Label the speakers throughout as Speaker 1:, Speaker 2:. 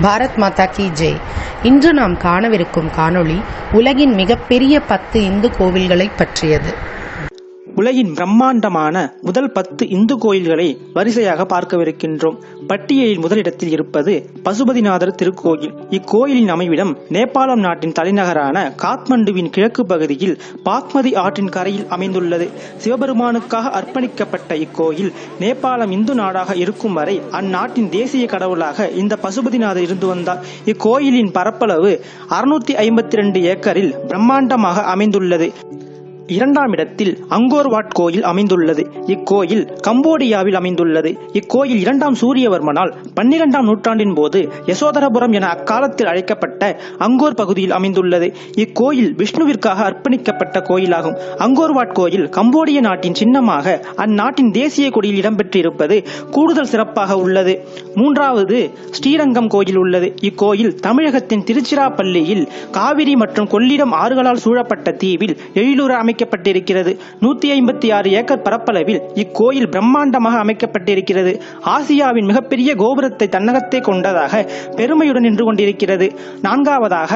Speaker 1: பாரத் மாதா கி ஜெய். இன்று நாம் காணவிருக்கும் காணொளி உலகின் மிகப்பெரிய 10 இந்து கோவில்களை பற்றியது.
Speaker 2: உலகின் பிரம்மாண்டமான முதல் 10 இந்து கோயில்களை வரிசையாக பார்க்கவிருக்கின்றோம். பட்டியலில் முதலிடத்தில் இருப்பது பசுபதிநாதர் திருக்கோயில். இக்கோயிலின் அமைவிடம் நேபாளம் நாட்டின் தலைநகரான காத்மண்டுவின் கிழக்கு பகுதியில் பாக்மதி ஆற்றின் கரையில் அமைந்துள்ளது. சிவபெருமானுக்காக அர்ப்பணிக்கப்பட்ட இக்கோயில் நேபாளம் இந்து நாடாக இருக்கும் வரை அந்நாட்டின் தேசிய கடவுளாக இந்த பசுபதிநாதர் இருந்து வந்தார். இக்கோயிலின் பரப்பளவு 652 ஏக்கரில் பிரம்மாண்டமாக அமைந்துள்ளது. இரண்டாம் இடத்தில் அங்கோர் வாட் கோயில் அமைந்துள்ளது. இக்கோயில் கம்போடியாவில் அமைந்துள்ளது. இக்கோயில் 2ஆம் சூரியவர்மனால் 12ஆம் நூற்றாண்டின் போது யசோதரபுரம் என அக்காலத்தில் அழைக்கப்பட்ட அங்கோர் பகுதியில் அமைந்துள்ளது. இக்கோயில் விஷ்ணுவிற்காக அர்ப்பணிக்கப்பட்ட கோயிலாகும். அங்கோர் வாட் கோயில் கம்போடிய நாட்டின் சின்னமாக அந்நாட்டின் தேசிய கொடியில் இடம்பெற்றிருப்பது கூடுதல் சிறப்பாக உள்ளது. மூன்றாவது ஸ்ரீரங்கம் கோயில் உள்ளது. இக்கோயில் தமிழகத்தின் திருச்சிராப்பள்ளியில் காவிரி மற்றும் கொள்ளிடம் ஆறுகளால் சூழப்பட்ட தீவில் எழிலுற அமைக்கப்பட்டிருக்கிறது. 156 ஏக்கர் பரப்பளவில் இக்கோயில் பிரம்மாண்டமாக அமைக்கப்பட்டிருக்கிறது. ஆசியாவின் மிகப்பெரிய கோபுரத்தை தன்னகத்தே கொண்டதாக பெருமையுடன் நின்று கொண்டிருக்கிறது. நான்காவதாக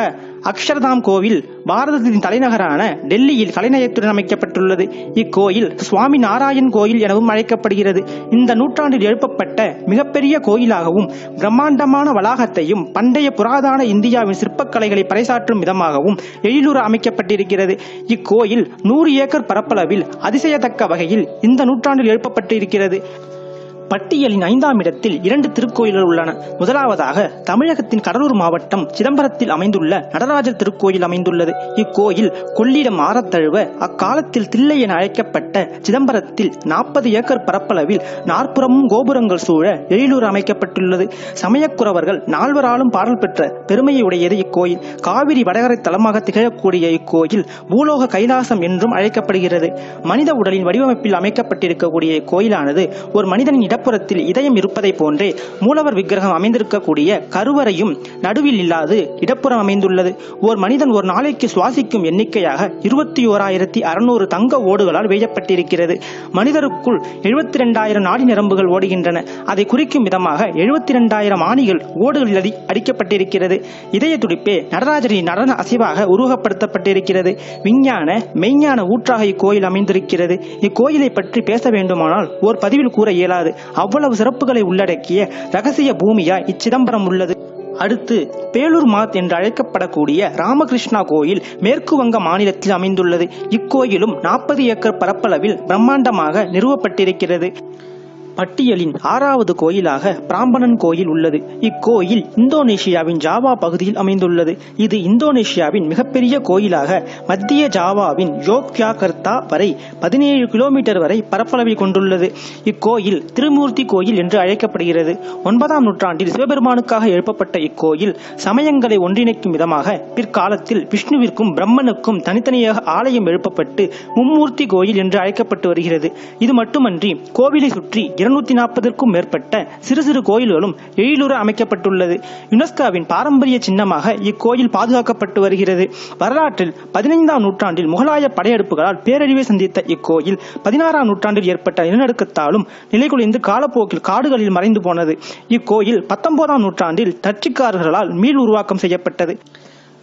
Speaker 2: அக்ஷர்தாம் கோவில் பாரதத்தின் தலைநகரான டெல்லியில் கலைநயத்துடன் அமைக்கப்பட்டுள்ளது. இக்கோயில் சுவாமி நாராயண் கோயில் எனவும் அழைக்கப்படுகிறது. இந்த நூற்றாண்டில் எழுப்பப்பட்ட மிகப்பெரிய கோயிலாகவும் பிரம்மாண்டமான வளாகத்தையும் பண்டைய புராதன இந்தியாவின் சிற்பக்கலைகளை பறைசாற்றும் விதமாகவும் எழிலுற அமைக்கப்பட்டிருக்கிறது. இக்கோயில் 100 ஏக்கர் பரப்பளவில் அதிசயத்தக்க வகையில் இந்த நூற்றாண்டில் எழுப்பப்பட்டிருக்கிறது. பட்டியலின் 5ஆம் இடத்தில் 2 திருக்கோயில்கள் உள்ளன. முதலாவதாக தமிழகத்தின் கடலூர் மாவட்டம் சிதம்பரத்தில் அமைந்துள்ள நடராஜர் திருக்கோயில் அமைந்துள்ளது. இக்கோயில் கொள்ளிடம் ஆரத்தழுவ அக்காலத்தில் தில்லை என அழைக்கப்பட்ட சிதம்பரத்தில் 40 ஏக்கர் பரப்பளவில் 4 புறமும் கோபுரங்கள் சூழ எழிலுற அமைக்கப்பட்டுள்ளது. சமயக்குறவர்கள் 4வராலும் பாடல் பெற்ற பெருமையை உடையது இக்கோயில். காவிரி வடகரை தலமாக திகழக்கூடிய இக்கோயில் பூலோக கைலாசம் என்றும் அழைக்கப்படுகிறது. மனித உடலின் வடிவமைப்பில் அமைக்கப்பட்டிருக்கக்கூடிய இக்கோயிலானது ஒரு மனிதனின் இடப்புறத்தில் இதயம் இருப்பதை போன்றே மூலவர் விக்கிரகம் அமைந்திருக்கக்கூடிய கருவறையும் நடுவில் இல்லாது இடப்புறம் அமைந்துள்ளது. ஒரு மனிதன் ஒரு நாளைக்கு சுவாசிக்கும் எண்ணிக்கையாக 21,600 தங்க ஓடுகளால் வேயப்பட்டிருக்கிறது. மனிதருக்குள் 72,000 நாடி நரம்புகள் ஓடுகின்றன. அதை குறிக்கும் விதமாக 72,000 ஆணிகள் ஓடுகளில் அடிக்கப்பட்டிருக்கிறது. இதய துடிப்பே நடராஜரின் நடன அசைவாக உருவகப்படுத்தப்பட்டிருக்கிறது. விஞ்ஞான மெய்ஞான ஊற்றாக இக்கோயில் அமைந்திருக்கிறது. இக்கோயிலை பற்றி பேச வேண்டுமானால் ஒரு பதிவில் கூற இயலாது. அவ்வளவு சிறப்புகளை உள்ளடக்கிய ரகசிய பூமியாய் இச்சிதம்பரம் உள்ளது. அடுத்து பேலூர் மாத் என்று அழைக்கப்படக்கூடிய ராமகிருஷ்ணா கோயில் மேற்கு வங்க மாநிலத்தில் அமைந்துள்ளது. இக்கோயிலும் 40 ஏக்கர் பரப்பளவில் பிரம்மாண்டமாக நிறுவப்பட்டிருக்கிறது. பட்டியலின் 6வது கோயிலாக பிராம்பணன் கோயில் உள்ளது. இக்கோயில் இந்தோனேஷியாவின் ஜாவா பகுதியில் அமைந்துள்ளது. இது இந்தோனேஷியாவின் மிகப்பெரிய கோயிலாக மத்திய ஜாவாவின் யோக்யாகர்த்தா வரை 17 கிலோமீட்டர் வரை பரப்பளவில் கொண்டுள்ளது. இக்கோயில் திருமூர்த்தி கோயில் என்று அழைக்கப்படுகிறது. 9ஆம் நூற்றாண்டில் சிவபெருமானுக்காக எழுப்பப்பட்ட இக்கோயில் சமயங்களை ஒன்றிணைக்கும் விதமாக பிற்காலத்தில் விஷ்ணுவிற்கும் பிரம்மனுக்கும் தனித்தனியாக ஆலயம் எழுப்பப்பட்டு மும்மூர்த்தி கோயில் என்று அழைக்கப்பட்டு வருகிறது. இது மட்டுமன்றி கோவிலை சுற்றி 240க்கும் மேற்பட்ட சிறு சிறு கோயில்களும் எழிலுற அமைக்கப்பட்டுள்ளது. யுனெஸ்கோவின் பாரம்பரிய சின்னமாக இக்கோயில் பாதுகாக்கப்பட்டு வருகிறது. வரலாற்றில் 15ஆம் நூற்றாண்டில் முகலாய படையெடுப்புகளால் பேரழிவை சந்தித்த இக்கோயில் 16ஆம் நூற்றாண்டில் ஏற்பட்ட நிலநடுக்கத்தாலும் நிலைகுலைந்து காலப்போக்கில் காடுகளில் மறைந்து போனது. இக்கோயில் 19ஆம் நூற்றாண்டில் டச்சுக்காரர்களால் மீள் உருவாக்கம் செய்யப்பட்டது.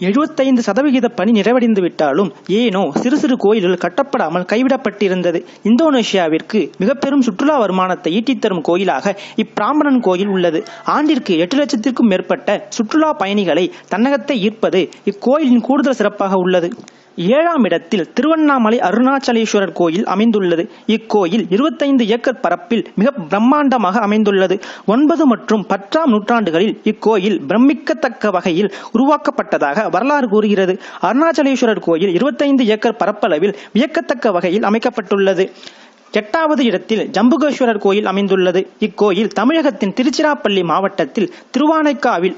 Speaker 2: 75% பணி நிறைவடைந்து விட்டாலும் ஏனோ சிறு சிறு கோயில்கள் கட்டப்படாமல் கைவிடப்பட்டிருந்தது. இந்தோனேஷியாவிற்கு மிக பெரும் சுற்றுலா வருமானத்தை ஈட்டித்தரும் கோயிலாக இப்பிராம்பணன் கோயில் உள்ளது. ஆண்டிற்கு 8 லட்சத்திற்கும் மேற்பட்ட சுற்றுலா பயணிகளை தன்னகத்தை ஈர்ப்பது இக்கோயிலின் கூடுதல் சிறப்பாக உள்ளது. 7ஆம் இடத்தில் திருவண்ணாமலை அருணாச்சலேஸ்வரர் கோயில் அமைந்துள்ளது. இக்கோயில் 25 ஏக்கர் பரப்பில் மிக பிரம்மாண்டமாக அமைந்துள்ளது. 9 மற்றும் 10ஆம் நூற்றாண்டுகளில் இக்கோயில் பிரமிக்கத்தக்க வகையில் உருவாக்கப்பட்டதாக வரலாறு கூறுகிறது. அருணாச்சலேஸ்வரர் கோயில் 25 ஏக்கர் பரப்பளவில் வியக்கத்தக்க வகையில் அமைக்கப்பட்டுள்ளது. 8வது இடத்தில் ஜம்புகேஸ்வரர் கோயில் அமைந்துள்ளது. இக்கோயில் தமிழகத்தின் திருச்சிராப்பள்ளி மாவட்டத்தில் திருவானைக்காவில்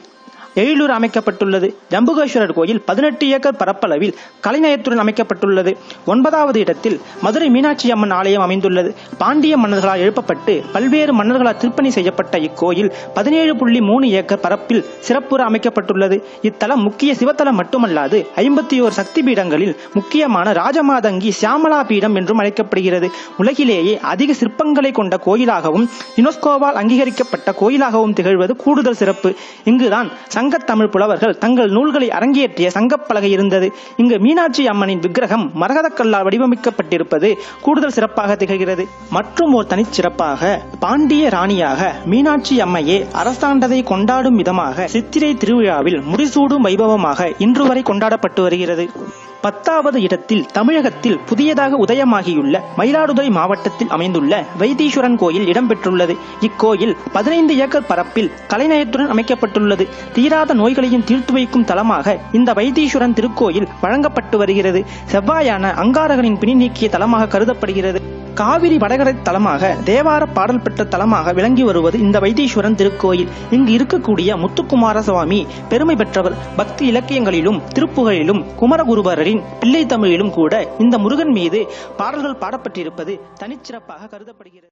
Speaker 2: எழிலூர் அமைக்கப்பட்டுள்ளது. ஜம்புகேஸ்வரர் கோயில் 18 ஏக்கர் பரப்பளவில் கலைநயத்துடன் அமைக்கப்பட்டுள்ளது. 9வது இடத்தில் மதுரை மீனாட்சி அம்மன் ஆலயம் அமைந்துள்ளது. பாண்டிய மன்னர்களால் எழுப்பப்பட்டு பல்வேறு மன்னர்களால் திருப்பணி செய்யப்பட்ட இக்கோயில் 17.3 ஏக்கர் பரப்பில் சிறப்புற அமைக்கப்பட்டுள்ளது. இத்தலம் முக்கிய சிவத்தலம் மட்டுமல்லாது 51 சக்தி பீடங்களில் முக்கியமான ராஜமாதங்கி சியாமலா பீடம் என்றும் அழைக்கப்படுகிறது. உலகிலேயே அதிக சிற்பங்களை கொண்ட கோயிலாகவும் யுனெஸ்கோவால் அங்கீகரிக்கப்பட்ட கோயிலாகவும் திகழ்வது கூடுதல் சிறப்பு. இங்குதான் சங்கத்தமிழ் புலவர்கள் தங்கள் நூல்களை அரங்கேற்றிய சங்கப்பலகை இருந்தது. இங்கு மீனாட்சி அம்மனின் விக்கிரகம் மரகதக்கல்லால் வடிவமைக்கப்பட்டிருப்பது கூடுதல் சிறப்பாக திகழ்கிறது. மற்றும் ஒரு தனிச்சிறப்பாக பாண்டிய ராணியாக மீனாட்சி அம்மையே அரசாண்டதை கொண்டாடும் விதமாக சித்திரை திருவிழாவில் முடிசூடும் வைபவமாக இன்று வரை கொண்டாடப்பட்டு வருகிறது. 10வது இடத்தில் தமிழகத்தில் புதியதாக உதயமாகியுள்ள மயிலாடுதுறை மாவட்டத்தில் அமைந்துள்ள வைத்தீஸ்வரன் கோயில் இடம்பெற்றுள்ளது. இக்கோயில் 15 ஏக்கர் பரப்பில் கலைநயத்துடன் அமைக்கப்பட்டுள்ளது. தீராத நோய்களையும் தீர்த்து வைக்கும் தலமாக இந்த வைத்தீஸ்வரன் திருக்கோயில் வழங்கப்பட்டு வருகிறது. செவ்வாயான அங்காரகனின் பிணி நீக்கிய தலமாக கருதப்படுகிறது. காவிரி வடகரை தலமாக தேவார பாடல் பெற்ற தலமாக விளங்கி வருவது இந்த வைத்தீஸ்வரன் திருக்கோயில். இங்கு இருக்கக்கூடிய முத்துக்குமார சுவாமி பெருமை பெற்றவர். பக்தி இலக்கியங்களிலும் திருப்புகளிலும் குமரகுருபரரின் பிள்ளை தமிழிலும் கூட இந்த முருகன் மீது பாடல்கள் பாடப்பட்டிருப்பது தனிச்சிறப்பாக கருதப்படுகிறது.